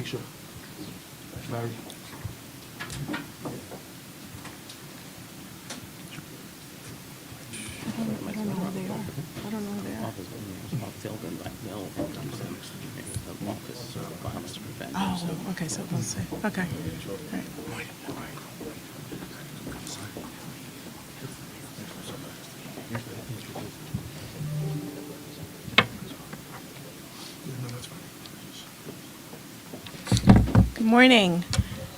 make sure. Mary. I don't know who they are. I don't know who they are. Oh, okay, so let's see. Okay. All right. Good morning.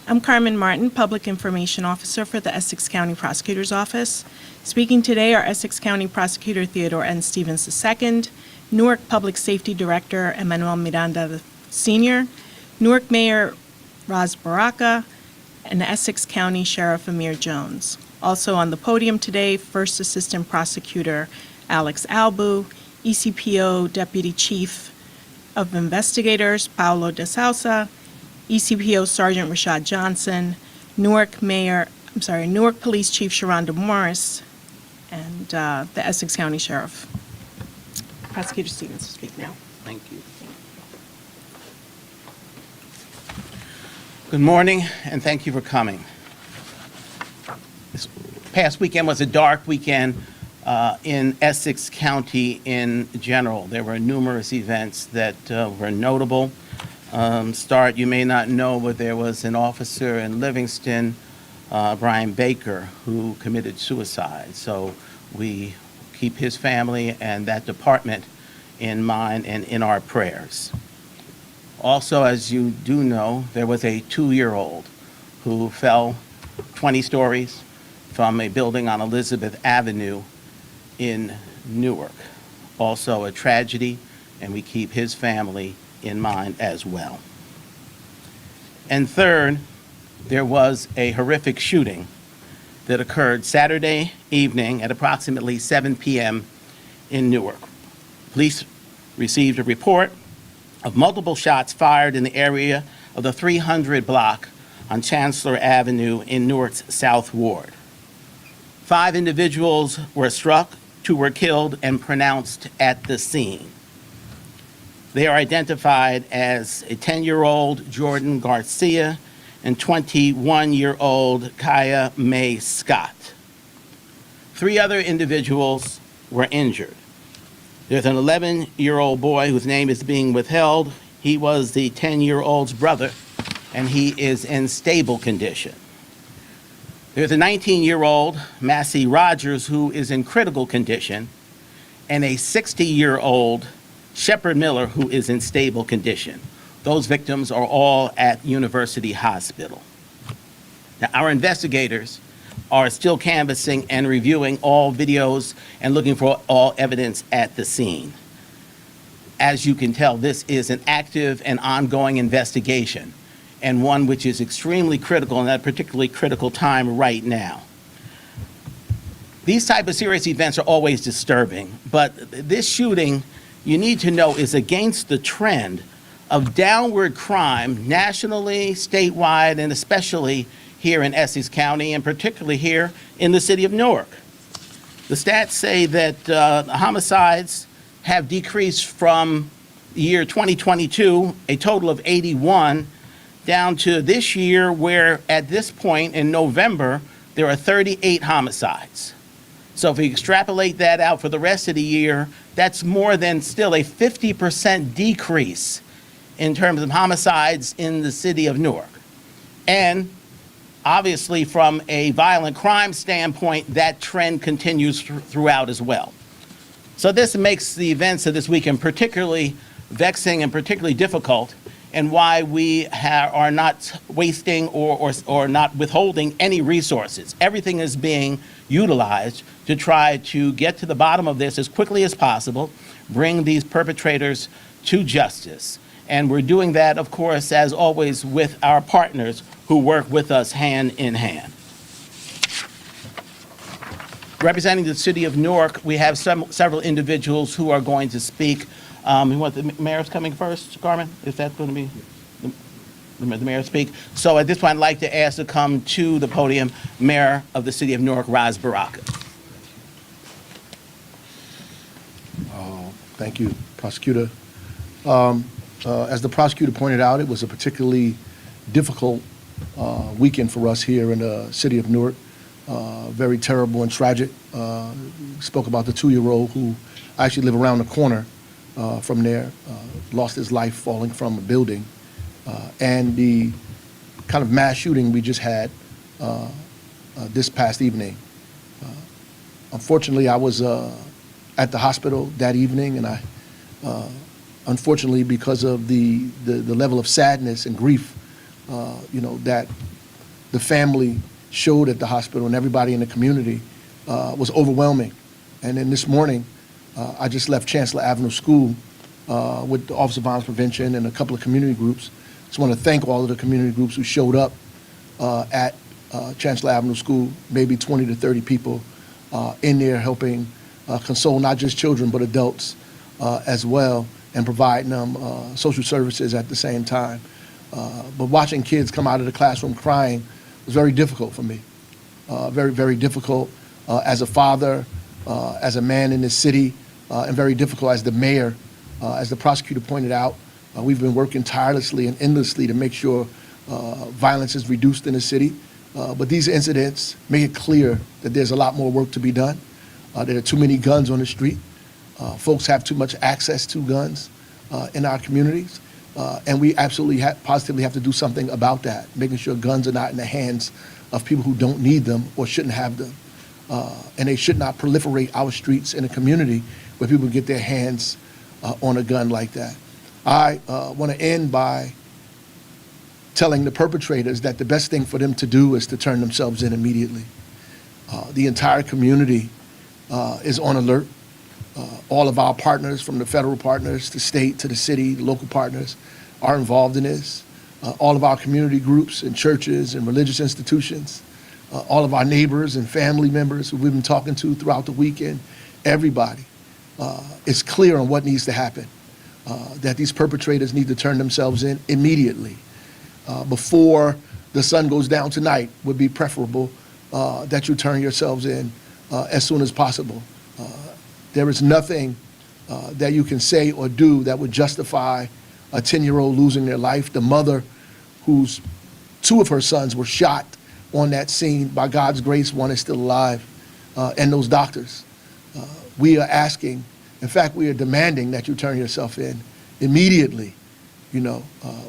I'm Carmen Martin, Public Information Officer for the Essex County Prosecutor's Office. Speaking today are Essex County Prosecutor Theodore N. Stevens II, Newark Public Safety Director Emmanuel Miranda Sr., Newark Mayor Raz Baraka, and Essex County Sheriff Amir Jones. Also on the podium today, First Assistant Prosecutor Alex Albu, ECPO Deputy Chief of Investigators Paulo De Sousa, ECPO Sergeant Rashad Johnson, Newark Police Chief Sharonda Morris, and the Essex County Sheriff. Prosecutor Stevens will speak now. Thank you. Good morning, and thank you for coming. This past weekend was a dark weekend in Essex County in general. There were numerous events that were notable. You may not know, but there was an officer in Livingston, Brian Baker, who committed suicide. So we keep his family and that department in mind and in our prayers. Also, as you do know, there was a 2-year-old who fell 20 stories from a building on Elizabeth Avenue in Newark. Also a tragedy, and we keep his family in mind as well. And third, there was a horrific shooting that occurred Saturday evening at approximately 7 p.m. in Newark. Police received a report of multiple shots fired in the area of the 300 block on Chancellor Avenue in Newark's South Ward. 5 individuals were struck, 2 were killed and pronounced at the scene. They are identified as a 10-year-old Jordan Garcia and 21-year-old Kaya May Scott. 3 other individuals were injured. There's an 11-year-old boy whose name is being withheld. He was the 10-year-old's brother, and he is in stable condition. There's a 19-year-old, Massey Rogers, who is in critical condition, and a 60-year-old Shepard Miller, who is in stable condition. Those victims are all at University Hospital. Now, our investigators are still canvassing and reviewing all videos and looking for all evidence at the scene. As you can tell, this is an active and ongoing investigation, and one which is extremely critical in that particularly critical time right now. These type of serious events are always disturbing, but this shooting, you need to know, is against the trend of downward crime nationally, statewide, and especially here in Essex County, and particularly here in the city of Newark. The stats say that homicides have decreased from the year 2022, a total of 81, down to this year where at this point in November, there are 38 homicides. So if we extrapolate that out for the rest of the year, that's more than still a 50% decrease in terms of homicides in the city of Newark. And obviously from a violent crime standpoint, that trend continues throughout as well. So this makes the events of this weekend particularly vexing and particularly difficult, and why we are not wasting or not withholding any resources. Everything is being utilized to try to get to the bottom of this as quickly as possible, bring these perpetrators to justice. And we're doing that, of course, as always, with our partners who work with us hand in hand. Representing the city of Newark, we have several individuals who are going to speak. We want the mayor's coming first, Carmen? Is that going to be the mayor speak? So at this point, I'd like to ask to come to the podium, Mayor of the city of Newark, Raz Baraka. Thank you, Prosecutor. As the prosecutor pointed out, it was a particularly difficult weekend for us here in the city of Newark. Very terrible and tragic. Spoke about the 2-year-old who actually lived around the corner from there, lost his life falling from a building, and the kind of mass shooting we just had this past evening. Unfortunately, I was at the hospital that evening, and I, unfortunately, because of the level of sadness and grief, that the family showed at the hospital and everybody in the community was overwhelming. And then this morning, I just left Chancellor Avenue School with the Office of Violence Prevention and a couple of community groups. Just want to thank all of the community groups who showed up at Chancellor Avenue School, maybe 20 to 30 people in there helping console not just children but adults as well, and providing them social services at the same time. But watching kids come out of the classroom crying was very difficult for me. Very, very difficult as a father, as a man in this city, and very difficult as the mayor. As the prosecutor pointed out, we've been working tirelessly and endlessly to make sure violence is reduced in the city. But these incidents make it clear that there's a lot more work to be done. There are too many guns on the street. Folks have too much access to guns in our communities. And we absolutely positively have to do something about that, making sure guns are not in the hands of people who don't need them or shouldn't have them. And they should not proliferate our streets in a community where people get their hands on a gun like that. I want to end by telling the perpetrators that the best thing for them to do is to turn themselves in immediately. The entire community is on alert. All of our partners, from the federal partners to state to the city, the local partners, are involved in this. All of our community groups and churches and religious institutions, all of our neighbors and family members who we've been talking to throughout the weekend, everybody is clear on what needs to happen, that these perpetrators need to turn themselves in immediately. Before the sun goes down tonight would be preferable that you turn yourselves in as soon as possible. There is nothing that you can say or do that would justify a 10-year-old losing their life. The mother, whose 2 of her sons were shot on that scene, by God's grace, 1 is still alive, and those doctors. We are asking, in fact, we are demanding that you turn yourself in immediately,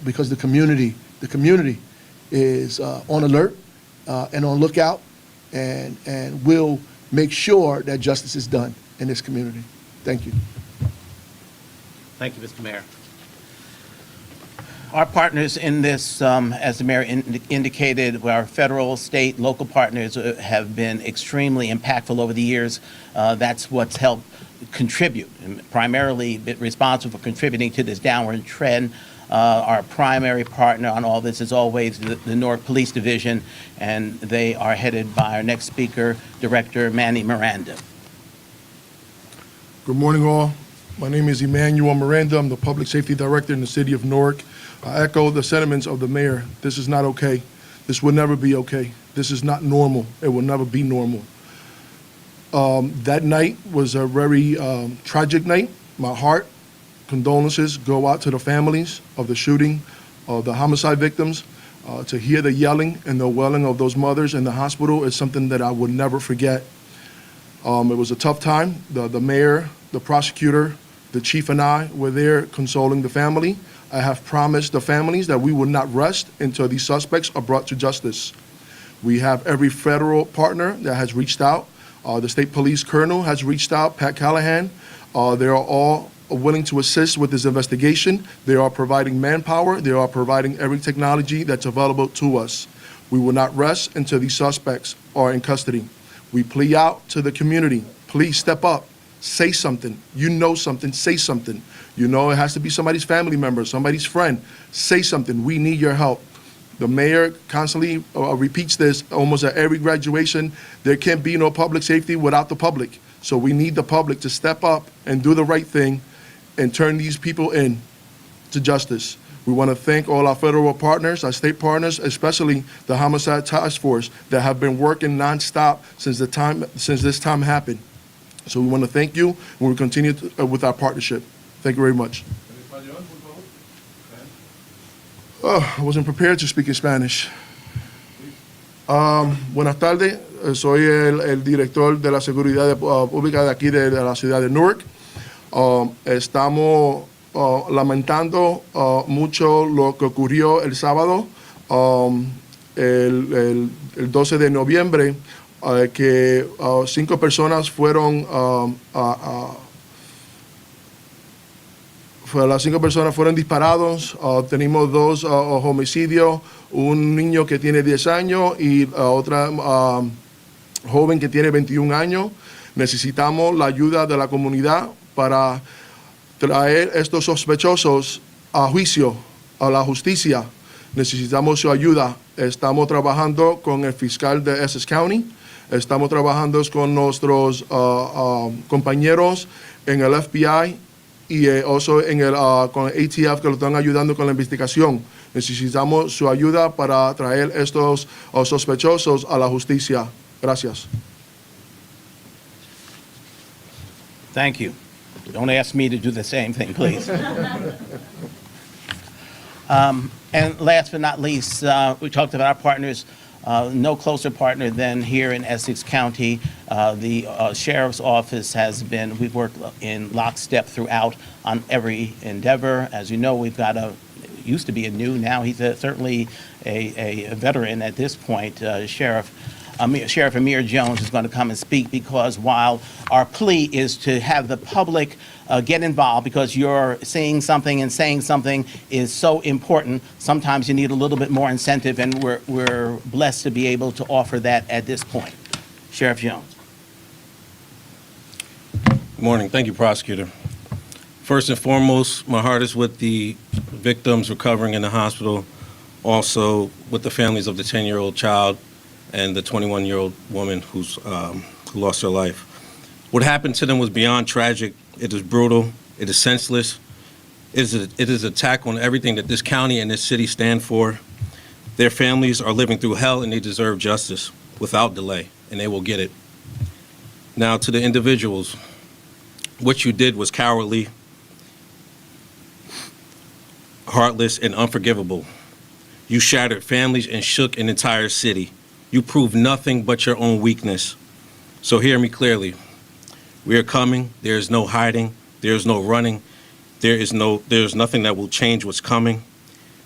because the community is on alert and on lookout, and will make sure that justice is done in this community. Thank you. Thank you, Mr. Mayor. Our partners in this, as the mayor indicated, our federal, state, local partners have been extremely impactful over the years. That's what's helped contribute, and primarily responsible for contributing to this downward trend. Our primary partner on all this is always the Newark Police Division, and they are headed by our next speaker, Director Manny Miranda. Good morning, all. My name is Emmanuel Miranda. I'm the Public Safety Director in the City of Newark. I echo the sentiments of the mayor. This is not okay. This will never be okay. This is not normal. It will never be normal. That night was a very tragic night. My heart, condolences go out to the families of the shooting, of the homicide victims. To hear the yelling and the wailing of those mothers in the hospital is something that I would never forget. It was a tough time. The mayor, the prosecutor, the chief and I were there consoling the family. I have promised the families that we will not rest until these suspects are brought to justice. We have every federal partner that has reached out. The state police colonel has reached out, Pat Callahan. They are all willing to assist with this investigation. They are providing manpower. They are providing every technology that's available to us. We will not rest until these suspects are in custody. We plea out to the community. Please step up. Say something. You know something. Say something. You know it has to be somebody's family member, somebody's friend. Say something. We need your help. The mayor constantly repeats this almost at every graduation. There can't be no public safety without the public. So we need the public to step up and do the right thing and turn these people in to justice. We want to thank all our federal partners, our state partners, especially the Homicide Task Force that have been working nonstop since this time happened. So we want to thank you, and we'll continue with our partnership. Thank you very much. I wasn't prepared to speak in Spanish. Buenas tardes, soy el director de la seguridad pública de aquí de la ciudad de Newark. Estamos lamentando mucho lo que ocurrió el sábado, el 12 de noviembre, que 5 personas las 5 personas fueron disparados. Tenemos 2 homicidios, un niño que tiene 10 años y otra joven que tiene 21 años. Necesitamos la ayuda de la comunidad para traer estos sospechosos a juicio, a la justicia. Necesitamos su ayuda. Estamos trabajando con el fiscal de Essex County. Estamos trabajando con nuestros compañeros en el FBI y also con el ATF, que lo están ayudando con la investigación. Necesitamos su ayuda para traer estos sospechosos a la justicia. Gracias. Thank you. Don't ask me to do the same thing, please. And last but not least, we talked about our partners. No closer partner than here in Essex County. The Sheriff's Office we've worked in lockstep throughout on every endeavor. As you know, we've got used to be a new, now he's certainly a veteran at this point, Sheriff Amir Jones is going to come and speak, because while our plea is to have the public get involved, because you're seeing something and saying something is so important, sometimes you need a little bit more incentive, and we're blessed to be able to offer that at this point. Sheriff Jones. Good morning. Thank you, Prosecutor. First and foremost, my heart is with the victims recovering in the hospital, also with the families of the 10-year-old child and the 21-year-old woman who lost her life. What happened to them was beyond tragic. It is brutal. It is senseless. It is an attack on everything that this county and this city stand for. Their families are living through hell, and they deserve justice without delay, and they will get it. Now, to the individuals, what you did was cowardly, heartless, and unforgivable. You shattered families and shook an entire city. You proved nothing but your own weakness. So hear me clearly. We are coming. There is no hiding. There is no running. There is nothing that will change what's coming.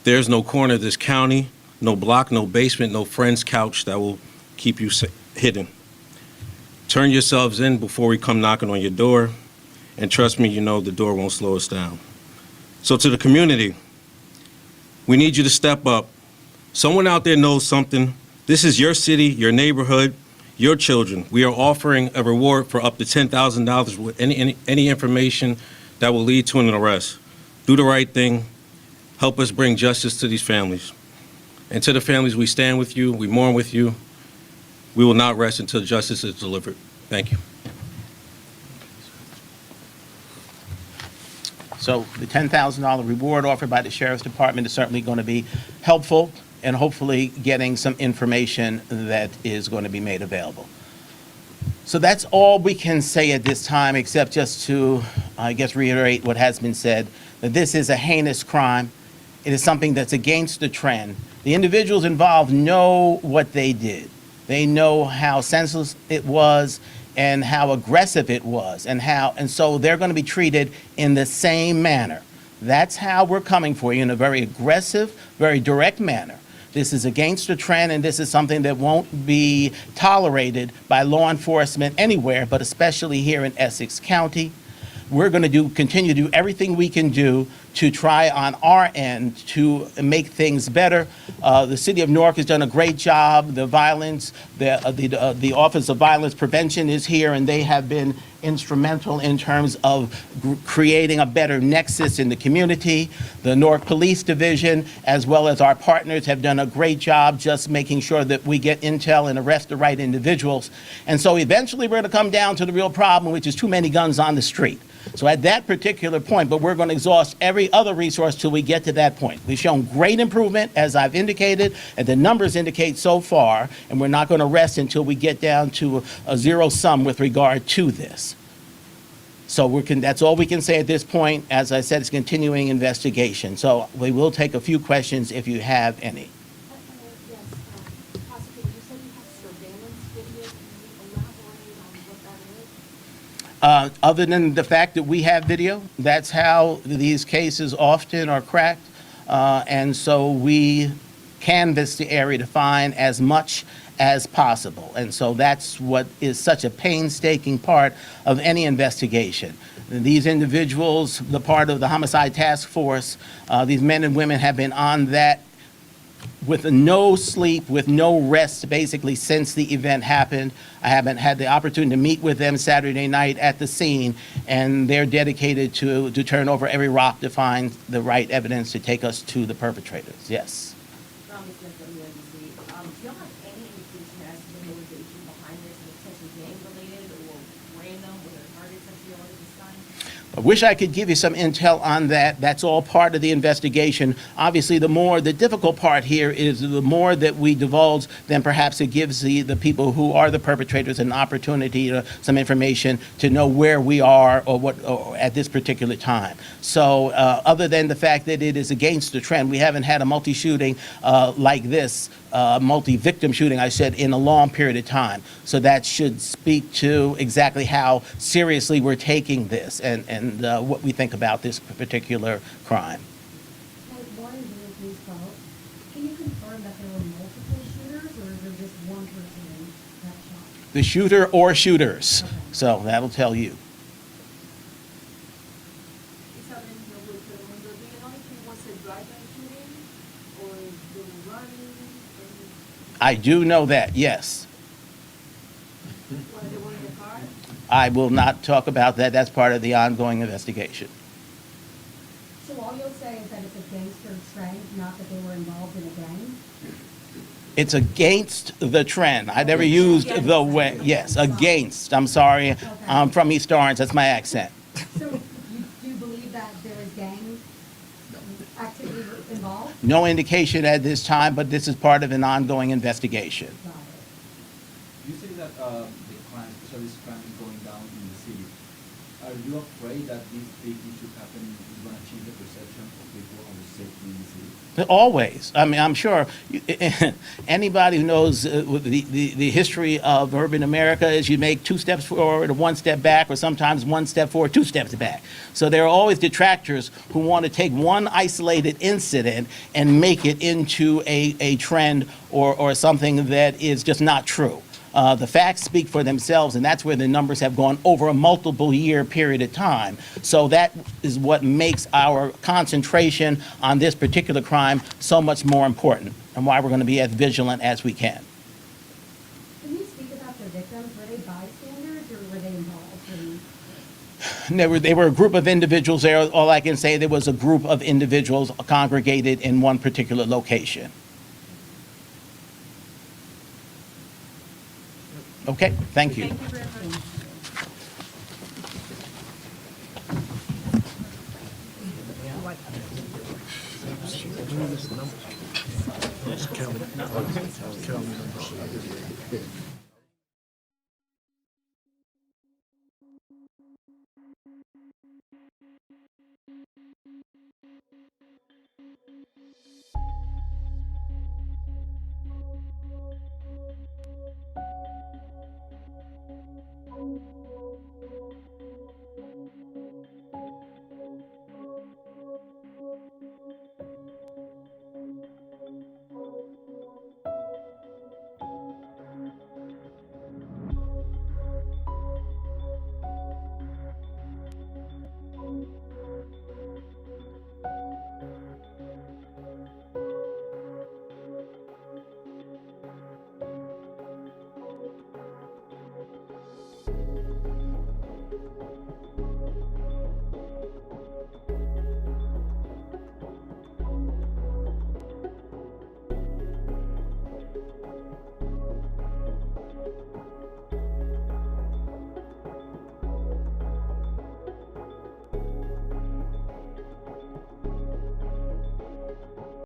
There is no corner of this county, no block, no basement, no friend's couch that will keep you hidden. Turn yourselves in before we come knocking on your door. And trust me, you know the door won't slow us down. So to the community, we need you to step up. Someone out there knows something. This is your city, your neighborhood, your children. We are offering a reward for up to $10,000 with any information that will lead to an arrest. Do the right thing. Help us bring justice to these families. And to the families, we stand with you. We mourn with you. We will not rest until justice is delivered. Thank you. So the $10,000 reward offered by the Sheriff's Department is certainly going to be helpful, and hopefully getting some information that is going to be made available. So that's all we can say at this time, except just to, I guess, reiterate what has been said, that this is a heinous crime. It is something that's against the trend. The individuals involved know what they did. They know how senseless it was and how aggressive it was, and so they're going to be treated in the same manner. That's how we're coming for you, in a very aggressive, very direct manner. This is against the trend, and this is something that won't be tolerated by law enforcement anywhere, but especially here in Essex County. We're going to continue to do everything we can do to try on our end to make things better. The City of Newark has done a great job. The Office of Violence Prevention is here, and they have been instrumental in terms of creating a better nexus in the community. The Newark Police Division, as well as our partners, have done a great job just making sure that we get intel and arrest the right individuals. And so eventually we're going to come down to the real problem, which is too many guns on the street. So at that particular point, but we're going to exhaust every other resource till we get to that point. We've shown great improvement, as I've indicated, and the numbers indicate so far, and we're not going to rest until we get down to a zero sum with regard to this. So that's all we can say at this point. As I said, it's continuing investigation. So we will take a few questions if you have any. Yes, Prosecutor, you said you have surveillance video. Can you elaborate on what that is? Other than the fact that we have video, that's how these cases often are cracked. And so we canvass the area to find as much as possible. And so that's what is such a painstaking part of any investigation. These individuals, the part of the homicide task force, these men and women have been on that with no sleep, with no rest, basically, since the event happened. I haven't had the opportunity to meet with them Saturday night at the scene, and they're dedicated to turn over every rock to find the right evidence to take us to the perpetrators. Yes. From Ms. Smith from WABC, do y'all have any indication as to the motivation behind this, and potentially gang-related or random, or the targets that you already assigned? I wish I could give you some intel on that. That's all part of the investigation. Obviously, the difficult part here is the more that we divulge, then perhaps it gives the people who are the perpetrators an opportunity, some information to know where we are or at this particular time. So other than the fact that it is against the trend, we haven't had a multi-shooting like this, multi-victim shooting, I said, in a long period of time. So that should speak to exactly how seriously we're taking this and what we think about this particular crime. Warren, please follow. Can you confirm that there were multiple shooters, or is there just one person that shot? The shooter or shooters. Okay. So that'll tell you. This evidence, do you know if it was a drive-by shooting, or they were running, I do know that, yes. or they were in the car? I will not talk about that. That's part of the ongoing investigation. So all you'll say is that it's a gangster trend, not that they were involved in a gang? It's against the trend. I never used the way, yes, against. I'm sorry. I'm from East Orange. That's my accent. So you do believe that there is gang activity involved? No indication at this time, but this is part of an ongoing investigation. Got it. You say that the crime, especially this crime, is going down in the city. Are you afraid that this big issue happening is going to change the perception of people on the safety in the city? Always. I mean, I'm sure anybody who knows the history of urban America is you make 2 steps forward or 1 step back, or sometimes 1 step forward, 2 steps back. So there are always detractors who want to take one isolated incident and make it into a trend or something that is just not true. The facts speak for themselves, and that's where the numbers have gone over a multiple year period of time. So that is what makes our concentration on this particular crime so much more important, and why we're going to be as vigilant as we can. Can you speak about the victims? Were they bystanders, or were they involved in? They were a group of individuals there. All I can say, there was a group of individuals congregated in one particular location. Okay, thank you. Thank you very much.